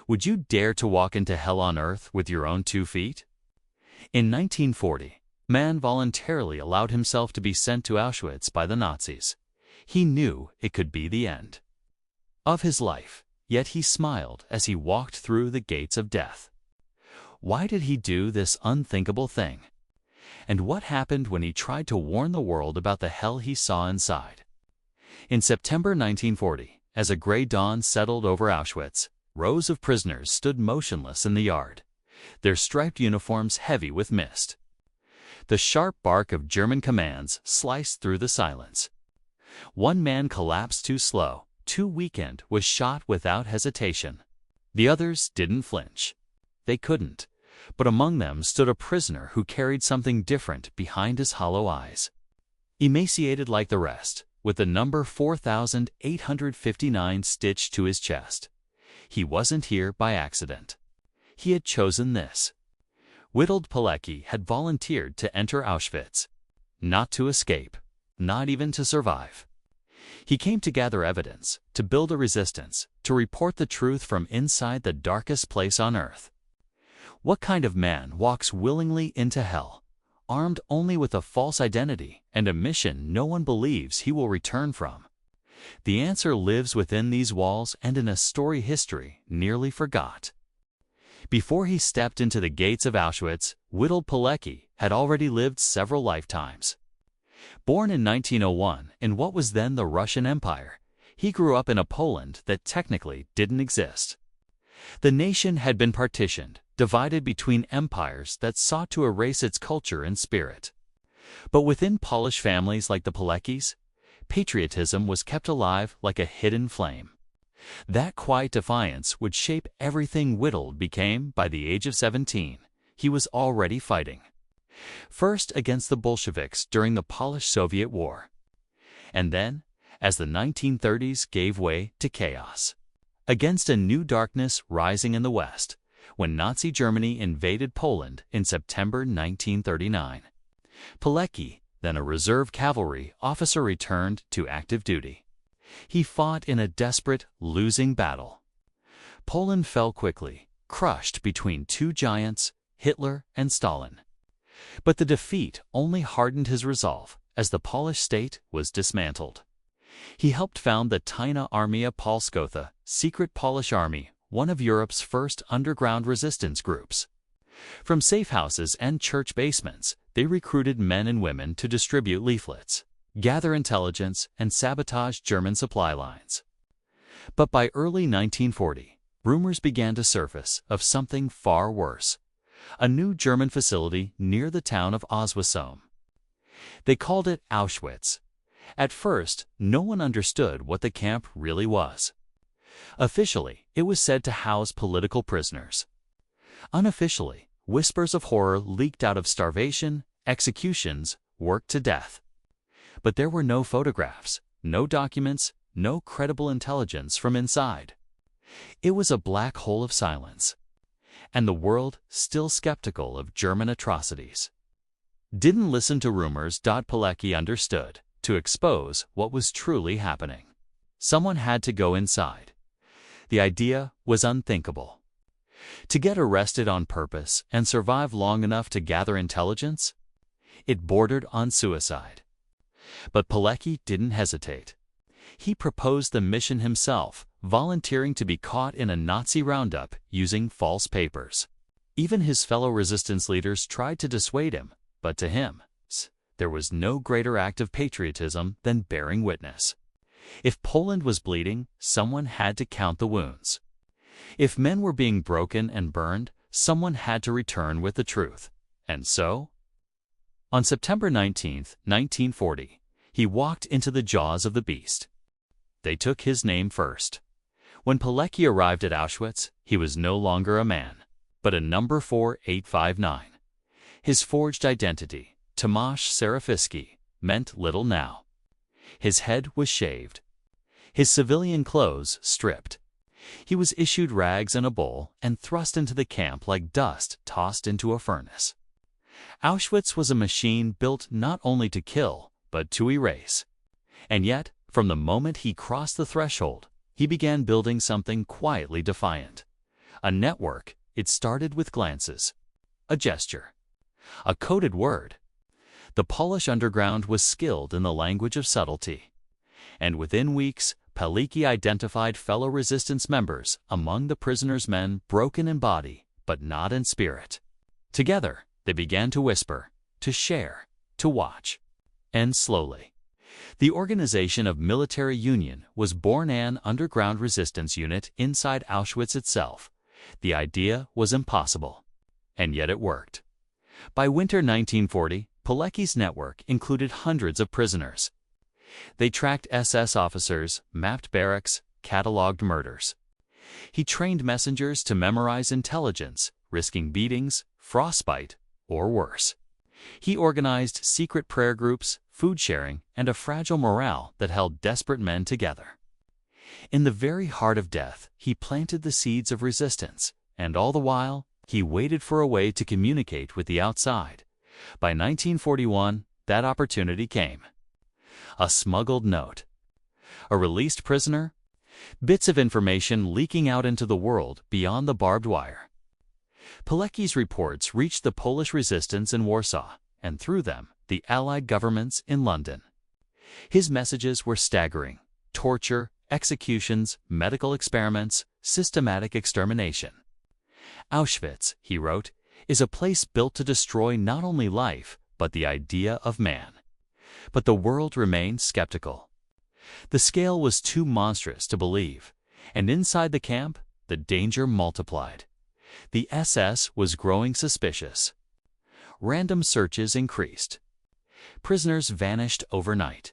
Would you dare to walk into hell on earth with your own 2 feet? In 1940, man voluntarily allowed himself to be sent to Auschwitz by the Nazis. He knew it could be the end of his life, yet he smiled as he walked through the gates of death. Why did he do this unthinkable thing? And what happened when he tried to warn the world about the hell he saw inside? In September 1940, as a gray dawn settled over Auschwitz, rows of prisoners stood motionless in the yard, their striped uniforms heavy with mist. The sharp bark of German commands sliced through the silence. One man collapsed too slow, too weakened, was shot without hesitation. The others didn't flinch. They couldn't. But among them stood a prisoner who carried something different behind his hollow eyes. Emaciated like the rest, with the number 4859 stitched to his chest. He wasn't here by accident. He had chosen this. Witold Pilecki had volunteered to enter Auschwitz. Not to escape, not even to survive. He came to gather evidence, to build a resistance, to report the truth from inside the darkest place on earth. What kind of man walks willingly into hell, armed only with a false identity and a mission no one believes he will return from? The answer lives within these walls and in a story history nearly forgot. Before he stepped into the gates of Auschwitz, Witold Pilecki had already lived several lifetimes. Born in 1901 in what was then the Russian Empire, he grew up in a Poland that technically didn't exist. The nation had been partitioned, divided between empires that sought to erase its culture and spirit. But within Polish families like the Pileckis, patriotism was kept alive like a hidden flame. That quiet defiance would shape everything Witold became by the age of 17. He was already fighting. First against the Bolsheviks during the Polish-Soviet War. And then, as the 1930s gave way to chaos, against a new darkness rising in the West, when Nazi Germany invaded Poland in September 1939. Pilecki, then a reserve cavalry officer, returned to active duty. He fought in a desperate, losing battle. Poland fell quickly, crushed between 2 giants, Hitler and Stalin. But the defeat only hardened his resolve as the Polish state was dismantled. He helped found the Tajna Armia Polskotha, secret Polish army, one of Europe's first underground resistance groups. From safe houses and church basements, they recruited men and women to distribute leaflets, gather intelligence, and sabotage German supply lines. But by early 1940, rumors began to surface of something far worse. A new German facility near the town of Auschwitz. They called it Auschwitz. At first, no one understood what the camp really was. Officially, it was said to house political prisoners. Unofficially, whispers of horror leaked out of starvation, executions, worked to death. But there were no photographs, no documents, no credible intelligence from inside. It was a black hole of silence. And the world, still skeptical of German atrocities, didn't listen to rumors. Pilecki understood. To expose what was truly happening, someone had to go inside. The idea was unthinkable. To get arrested on purpose and survive long enough to gather intelligence? It bordered on suicide. But Pilecki didn't hesitate. He proposed the mission himself, volunteering to be caught in a Nazi roundup using false papers. Even his fellow resistance leaders tried to dissuade him, but to him, there was no greater act of patriotism than bearing witness. If Poland was bleeding, someone had to count the wounds. If men were being broken and burned, someone had to return with the truth. And so, on September 19, 1940, he walked into the jaws of the beast. They took his name first. When Pilecki arrived at Auschwitz, he was no longer a man, but a number 4859. His forged identity, Tomasz Serafisky, meant little now. His head was shaved. His civilian clothes stripped. He was issued rags and a bowl and thrust into the camp like dust tossed into a furnace. Auschwitz was a machine built not only to kill, but to erase. And yet, from the moment he crossed the threshold, he began building something quietly defiant. A network, it started with glances, a gesture, a coded word. The Polish underground was skilled in the language of subtlety, and within weeks, Pilecki identified fellow resistance members among the prisoners' men broken in body, but not in spirit. Together, they began to whisper, to share, to watch. And slowly, the organization of military union was born, an underground resistance unit inside Auschwitz itself. The idea was impossible, and yet it worked. By winter 1940, Pilecki's network included hundreds of prisoners. They tracked SS officers, mapped barracks, cataloged murders. He trained messengers to memorize intelligence, risking beatings, frostbite, or worse. He organized secret prayer groups, food sharing, and a fragile morale that held desperate men together. In the very heart of death, he planted the seeds of resistance, and all the while, he waited for a way to communicate with the outside. By 1941, that opportunity came. A smuggled note. A released prisoner. Bits of information leaking out into the world beyond the barbed wire. Pilecki's reports reached the Polish resistance in Warsaw, and through them, the Allied governments in London. His messages were staggering: torture, executions, medical experiments, systematic extermination. Auschwitz, he wrote, is a place built to destroy not only life, but the idea of man. But the world remained skeptical. The scale was too monstrous to believe, and inside the camp, the danger multiplied. The SS was growing suspicious. Random searches increased. Prisoners vanished overnight.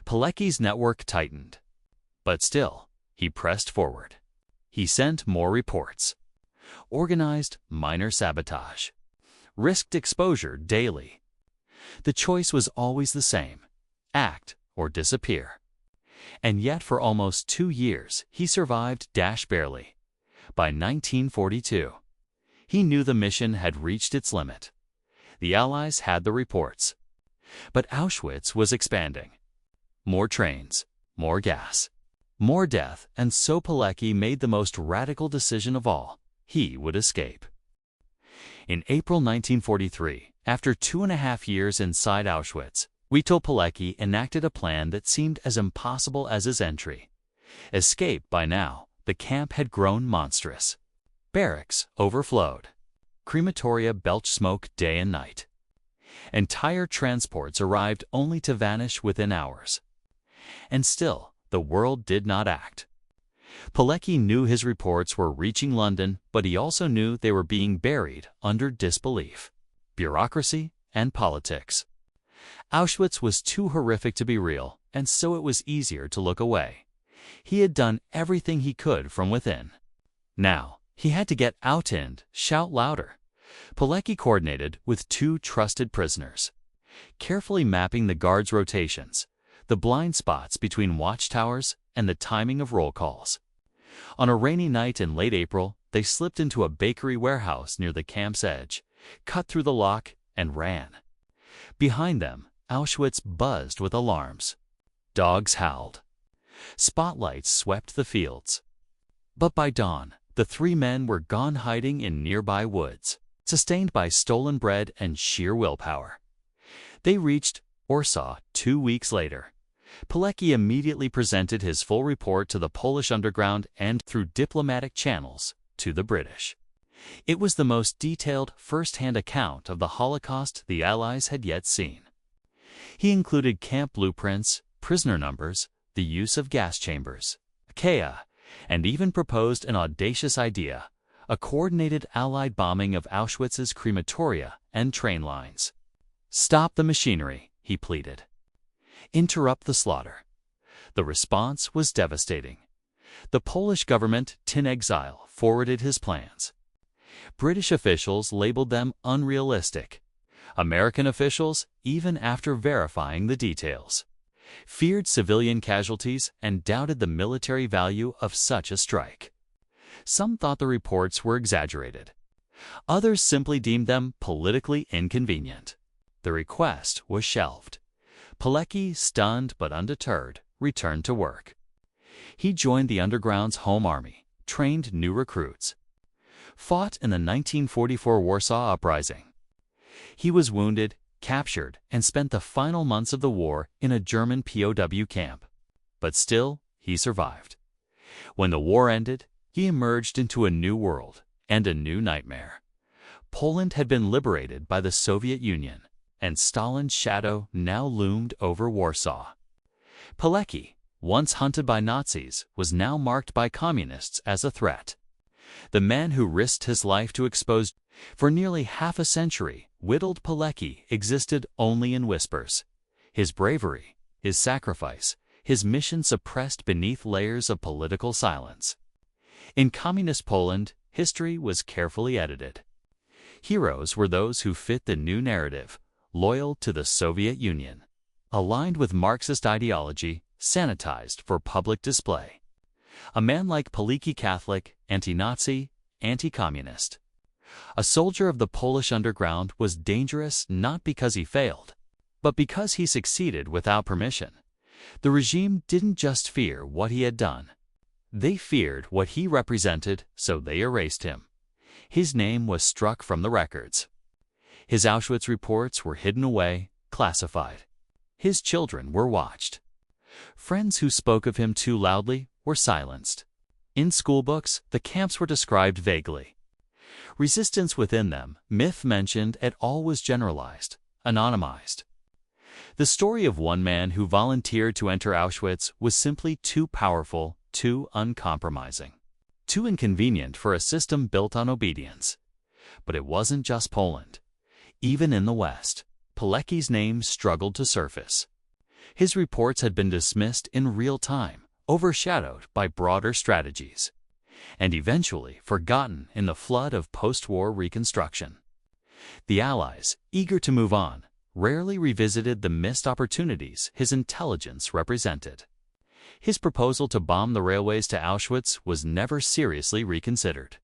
Pilecki's network tightened. But still, he pressed forward. He sent more reports. Organized minor sabotage. Risked exposure daily. The choice was always the same: act or disappear. And yet for almost 2 years he survived barely. By 1942, he knew the mission had reached its limit. The Allies had the reports. But Auschwitz was expanding. More trains, more gas, more death, and so Pilecki made the most radical decision of all: he would escape. In April 1943, after 2.5 years inside Auschwitz, Witold Pilecki enacted a plan that seemed as impossible as his entry. Escape. By now, the camp had grown monstrous. Barracks overflowed. Crematoria belched smoke day and night. Entire transports arrived only to vanish within hours. And still, the world did not act. Pilecki knew his reports were reaching London, but he also knew they were being buried under disbelief, bureaucracy, and politics. Auschwitz was too horrific to be real, and so it was easier to look away. He had done everything he could from within. Now, he had to get out and shout louder. Pilecki coordinated with 2 trusted prisoners, carefully mapping the guards' rotations, the blind spots between watchtowers, and the timing of roll calls. On a rainy night in late April, they slipped into a bakery warehouse near the camp's edge, cut through the lock, and ran. Behind them, Auschwitz buzzed with alarms. Dogs howled. Spotlights swept the fields. But by dawn, the 3 men were gone, hiding in nearby woods, sustained by stolen bread and sheer willpower. They reached Warsaw 2 weeks later. Pilecki immediately presented his full report to the Polish underground and, through diplomatic channels, to the British. It was the most detailed, first-hand account of the Holocaust the Allies had yet seen. He included camp blueprints, prisoner numbers, the use of gas chambers, and even proposed an audacious idea: a coordinated Allied bombing of Auschwitz's crematoria and train lines. "Stop the machinery," he pleaded. "Interrupt the slaughter." The response was devastating. The Polish government, in exile, forwarded his plans. British officials labeled them unrealistic. American officials, even after verifying the details, feared civilian casualties and doubted the military value of such a strike. Some thought the reports were exaggerated. Others simply deemed them politically inconvenient. The request was shelved. Pilecki, stunned but undeterred, returned to work. He joined the underground's home army, trained new recruits, fought in the 1944 Warsaw Uprising. He was wounded, captured, and spent the final months of the war in a German POW camp. But still, he survived. When the war ended, he emerged into a new world and a new nightmare. Poland had been liberated by the Soviet Union, and Stalin's shadow now loomed over Warsaw. Pilecki, once hunted by Nazis, was now marked by communists as a threat. The man who risked his life to expose. For nearly half a century, Witold Pilecki existed only in whispers. His bravery, his sacrifice, his mission suppressed beneath layers of political silence. In communist Poland, history was carefully edited. Heroes were those who fit the new narrative, loyal to the Soviet Union, aligned with Marxist ideology, sanitized for public display. A man like Pilecki, Catholic, anti-Nazi, anti-communist. A soldier of the Polish underground, was dangerous not because he failed, but because he succeeded without permission. The regime didn't just fear what he had done. They feared what he represented, so they erased him. His name was struck from the records. His Auschwitz reports were hidden away, classified. His children were watched. Friends who spoke of him too loudly were silenced. In schoolbooks, the camps were described vaguely. Resistance within them, myth mentioned, et al. Was generalized, anonymized. The story of one man who volunteered to enter Auschwitz was simply too powerful, too uncompromising, too inconvenient for a system built on obedience. But it wasn't just Poland. Even in the West, Pilecki's name struggled to surface. His reports had been dismissed in real time, overshadowed by broader strategies, and eventually forgotten in the flood of post-war reconstruction. The Allies, eager to move on, rarely revisited the missed opportunities his intelligence represented. His proposal to bomb the railways to Auschwitz was never seriously reconsidered.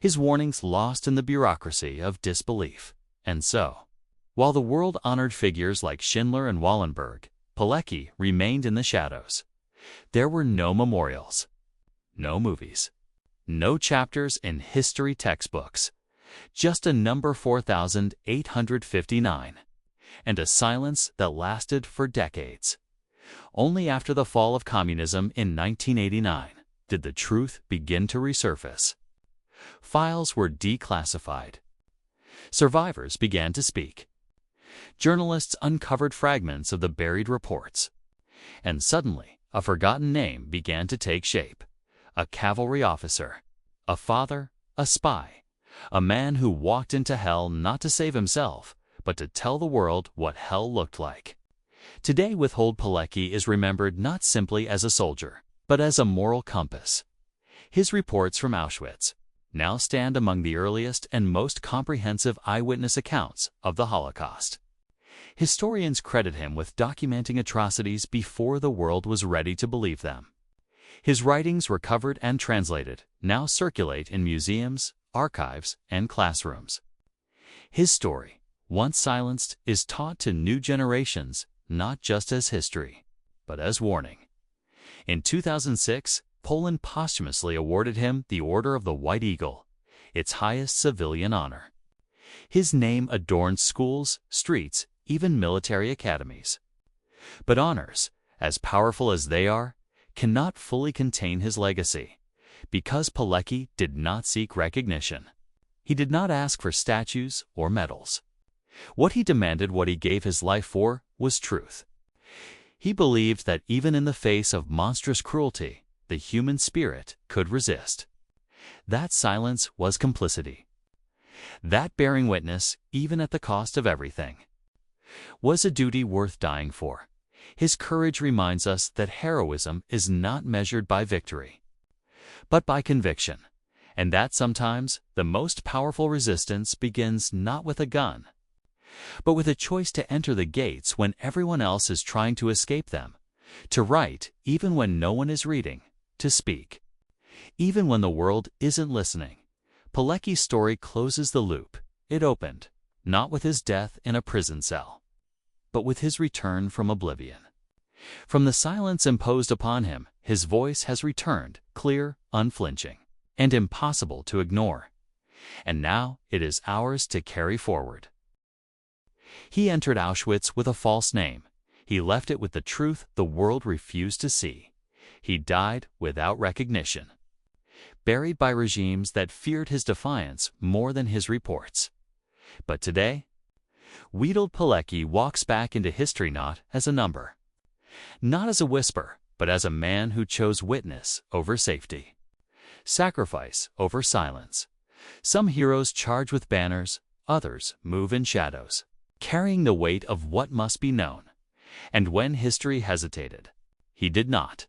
His warnings lost in the bureaucracy of disbelief. And so, while the world honored figures like Schindler and Wallenberg, Pilecki remained in the shadows. There were no memorials, no movies, no chapters in history textbooks, just a number 4,859, and a silence that lasted for decades. Only after the fall of communism in 1989 did the truth begin to resurface. Files were declassified. Survivors began to speak. Journalists uncovered fragments of the buried reports. And suddenly, a forgotten name began to take shape. A cavalry officer, a father, a spy, a man who walked into hell not to save himself, but to tell the world what hell looked like. Today, Witold Pilecki is remembered not simply as a soldier, but as a moral compass. His reports from Auschwitz now stand among the earliest and most comprehensive eyewitness accounts of the Holocaust. Historians credit him with documenting atrocities before the world was ready to believe them. His writings, recovered and translated, now circulate in museums, archives, and classrooms. His story, once silenced, is taught to new generations not just as history, but as warning. In 2006, Poland posthumously awarded him the Order of the White Eagle, its highest civilian honor. His name adorns schools, streets, even military academies. But honors, as powerful as they are, cannot fully contain his legacy, because Pilecki did not seek recognition. He did not ask for statues or medals. What he demanded, what he gave his life for, was truth. He believed that even in the face of monstrous cruelty, the human spirit could resist. That silence was complicity. That bearing witness, even at the cost of everything, was a duty worth dying for. His courage reminds us that heroism is not measured by victory, but by conviction, and that sometimes the most powerful resistance begins not with a gun, but with a choice to enter the gates when everyone else is trying to escape them, to write even when no one is reading, to speak even when the world isn't listening. Pilecki's story closes the loop. It opened, not with his death in a prison cell, but with his return from oblivion. From the silence imposed upon him, his voice has returned, clear, unflinching, and impossible to ignore. And now it is ours to carry forward. He entered Auschwitz with a false name. He left it with the truth the world refused to see. He died without recognition, buried by regimes that feared his defiance more than his reports. But today, Witold Pilecki walks back into history not as a number, not as a whisper, but as a man who chose witness over safety, sacrifice over silence. Some heroes charge with banners, others move in shadows, carrying the weight of what must be known. And when history hesitated, he did not.